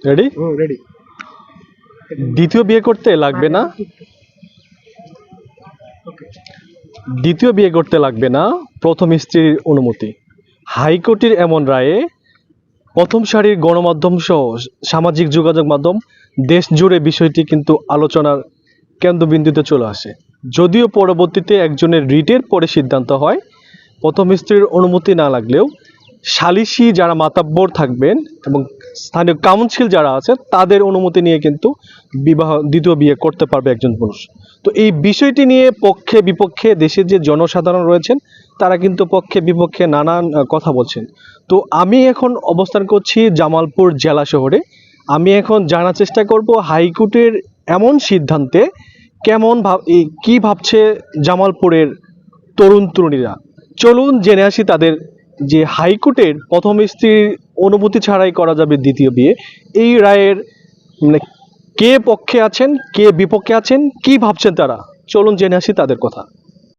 Ready? Ready. দ্বিতীয় বিয়ে করতে লাগবে না, দ্বিতীয় বিয়ে করতে লাগবে না প্রথম স্ত্রীর অনুমতি। হাইকোর্টের এমন রায়ে প্রথম সারির গণমাধ্যম সহ সামাজিক যোগাযোগ মাধ্যম দেশ জুড়ে বিষয়টি কিন্তু আলোচনার কেন্দ্রবিন্দুতে চলে আসে। যদিও পরবর্তীতে একজনের রিটের পরে সিদ্ধান্ত হয় প্রথম স্ত্রীর অনুমতি না লাগলেও সালিসি যারা মাতাব্বর থাকবেন এবং স্থানীয় কাউন্সিল যারা আছে তাদের অনুমতি নিয়ে কিন্তু দ্বিতীয় বিয়ে করতে পারবে একজন পুরুষ। তো এই বিষয়টি নিয়ে পক্ষে বিপক্ষে দেশের যে জনসাধারণ রয়েছেন তারা কিন্তু পক্ষে বিপক্ষে নানান কথা বলছেন। তো আমি এখন অবস্থান করছি জামালপুর জেলা শহরে। আমি এখন জানার চেষ্টা করব হাইকোর্টের এমন সিদ্ধান্তে কি ভাবছে জামালপুরের তরুণ তরুণীরা। চলুন জেনে আসি তাদের যে হাইকোর্টের প্রথম স্ত্রীর অনুমতি ছাড়াই করা যাবে দ্বিতীয় বিয়ে, এই রায়ের মানে কে পক্ষে আছেন কে বিপক্ষে আছেন কি ভাবছেন তারা। চলুন জেনে আসি তাদের কথা।